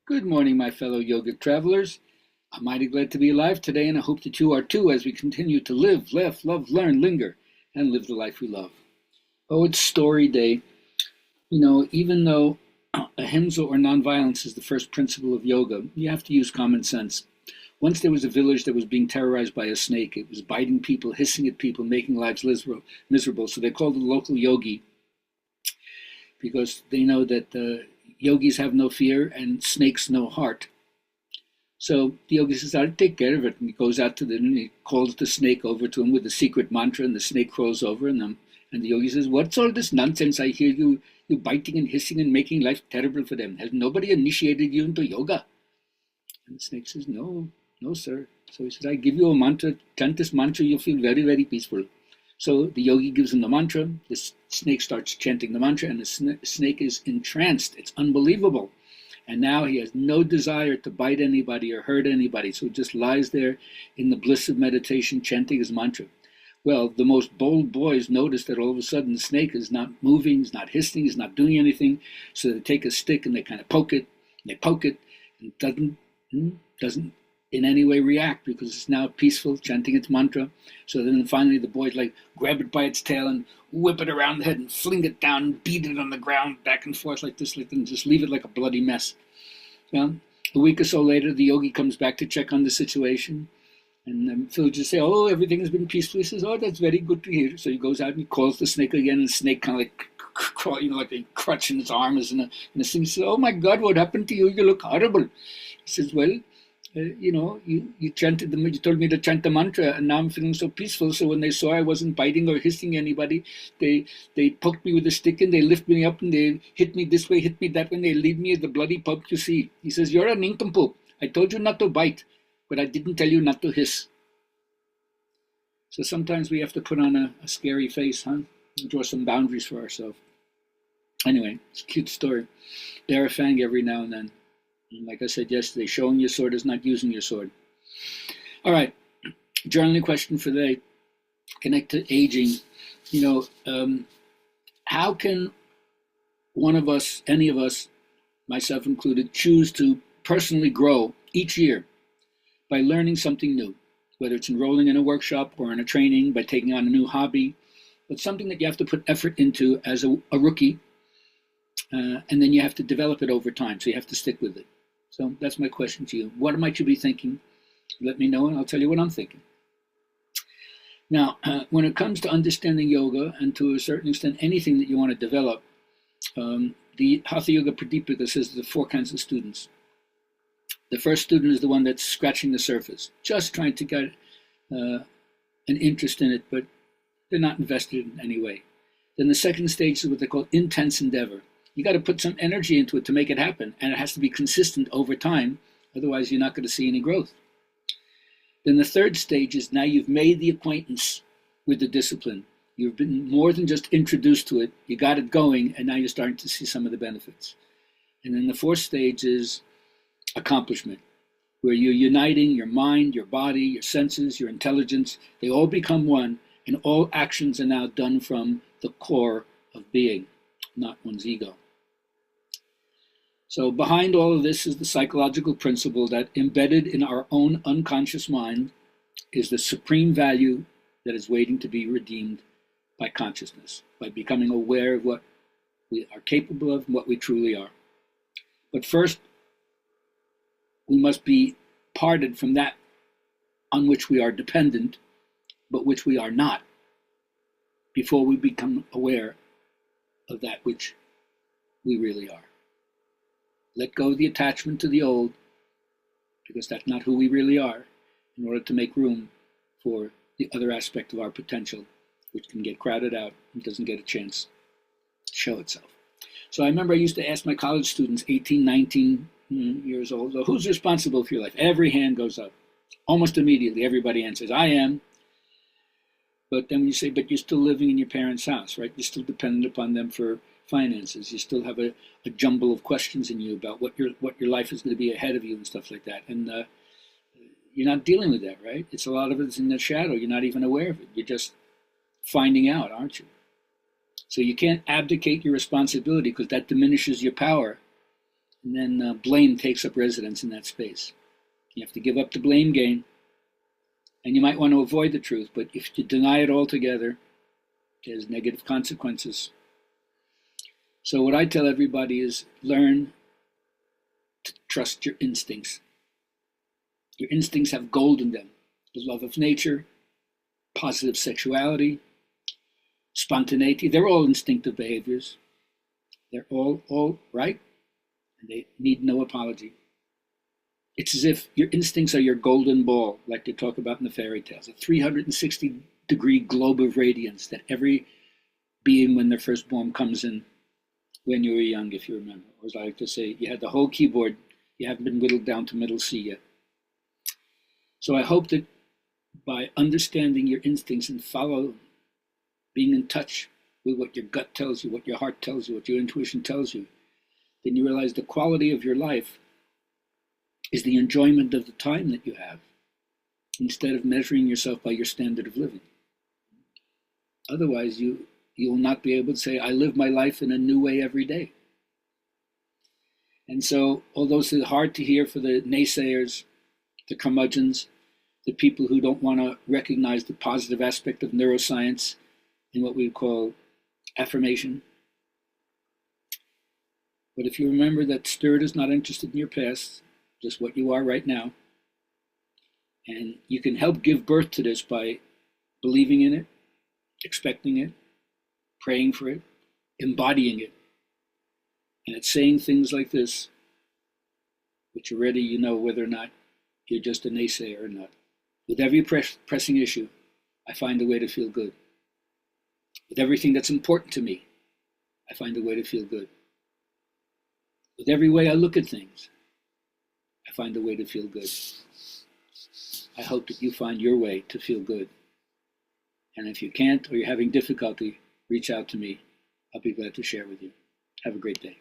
Good morning, my fellow yogic travelers. I'm mighty glad to be alive today, and I hope that you are too as we continue to live, laugh, love, learn, linger, and live the life we love. Oh, it's story day. Even though ahimsa or nonviolence is the first principle of yoga, you have to use common sense. Once there was a village that was being terrorized by a snake. It was biting people, hissing at people, making lives miserable. So they called the local yogi because they know that yogis have no fear and snakes no heart. So the yogi says, I'll take care of it. And he goes out to them and he calls the snake over to him with a secret mantra, and the snake crawls over and the yogi says, what's all this nonsense? I hear you biting and hissing and making life terrible for them. Has nobody initiated you into yoga? And the snake says, no, sir. So he says, I give you a mantra, chant this mantra, you'll feel very, very peaceful. So the yogi gives him the mantra, the snake starts chanting the mantra, and the snake is entranced. It's unbelievable. And now he has no desire to bite anybody or hurt anybody, so he just lies there in the bliss of meditation chanting his mantra. Well, the most bold boys notice that all of a sudden the snake is not moving, he's not hissing, he's not doing anything, so they take a stick and they kind of poke it, and it doesn't in any way react because it's now peaceful, chanting its mantra. So then finally the boys grab it by its tail and whip it around the head and fling it down and beat it on the ground back and forth like this, and just leave it like a bloody mess. A week or so later, the yogi comes back to check on the situation, and the villagers say, oh, everything has been peaceful. He says, oh, that's very good to hear. So he goes out and he calls the snake again, and the snake kind of like a crutch in its arm is in a thing. He says, oh my God, what happened to you? You look horrible. He says, well, you chanted you told me to chant the mantra, and now I'm feeling so peaceful. So when they saw I wasn't biting or hissing anybody, they poked me with a stick and they lift me up and they hit me this way, hit me that way, and they leave me as the bloody pup you see. He says, you're a nincompoop. I told you not to bite, but I didn't tell you not to hiss. So sometimes we have to put on a scary face, huh? And draw some boundaries for ourselves. Anyway, it's a cute story. Bear a fang every now and then. And like I said yesterday, showing your sword is not using your sword. All right, journaling question for today. Connect to aging. How can one of us, any of us, myself included, choose to personally grow each year by learning something new, whether it's enrolling in a workshop or in a training, by taking on a new hobby, but something that you have to put effort into as a rookie, and then you have to develop it over time, so you have to stick with it. So that's my question to you. What might you be thinking? Let me know, and I'll tell you what I'm thinking. Now, when it comes to understanding yoga, and to a certain extent anything that you want to develop, the Hatha Yoga Pradipika says there are four kinds of students. The first student is the one that's scratching the surface, just trying to get an interest in it, but they're not invested in any way. Then the second stage is what they call intense endeavor. You got to put some energy into it to make it happen, and it has to be consistent over time. Otherwise, you're not going to see any growth. Then the third stage is now you've made the acquaintance with the discipline. You've been more than just introduced to it. You got it going, and now you're starting to see some of the benefits. And then the fourth stage is accomplishment, where you're uniting your mind, your body, your senses, your intelligence. They all become one, and all actions are now done from the core of being, not one's ego. So behind all of this is the psychological principle that embedded in our own unconscious mind is the supreme value that is waiting to be redeemed by consciousness, by becoming aware of what we are capable of and what we truly are. But first, we must be parted from that on which we are dependent, but which we are not, before we become aware of that which we really are. Let go of the attachment to the old, because that's not who we really are, in order to make room for the other aspect of our potential, which can get crowded out and doesn't get a chance to show itself. So I remember I used to ask my college students, 18, 19 years old, so who's responsible for your life? Every hand goes up. Almost immediately, everybody answers, I am. But then when you say, but you're still living in your parents' house, right? You're still dependent upon them for finances. You still have a jumble of questions in you about what your life is going to be ahead of you and stuff like that. And you're not dealing with that, right? It's a lot of it's in the shadow. You're not even aware of it. You're just finding out, aren't you? So you can't abdicate your responsibility because that diminishes your power And then blame takes up residence in that space. You have to give up the blame game, and you might want to avoid the truth, but if you deny it altogether, there's negative consequences. So what I tell everybody is learn to trust your instincts. Your instincts have gold in them. The love of nature, positive sexuality, spontaneity, they're all instinctive behaviors. They're all right, and they need no apology. It's as if your instincts are your golden ball, like they talk about in the fairy tales, a 360-degree globe of radiance that every being when they're first born comes in when you were young, if you remember. Or as I like to say, you had the whole keyboard, you haven't been whittled down to middle C yet. So I hope that by understanding your instincts and being in touch with what your gut tells you, what your heart tells you, what your intuition tells you, then you realize the quality of your life is the enjoyment of the time that you have, instead of measuring yourself by your standard of living. Otherwise, you will not be able to say, I live my life in a new way every day. And so, although it's hard to hear for the naysayers, the curmudgeons, the people who don't want to recognize the positive aspect of neuroscience in what we call affirmation. But if you remember that Spirit is not interested in your past, just what you are right now, and you can help give birth to this by believing in it, expecting it, praying for it, embodying it. And it's saying things like this, which already you know whether or not you're just a naysayer or not. With every pressing issue, I find a way to feel good. With everything that's important to me, I find a way to feel good. With every way I look at things, I find a way to feel good. I hope that you find your way to feel good. And if you can't or you're having difficulty, reach out to me. I'll be glad to share with you. Have a great day.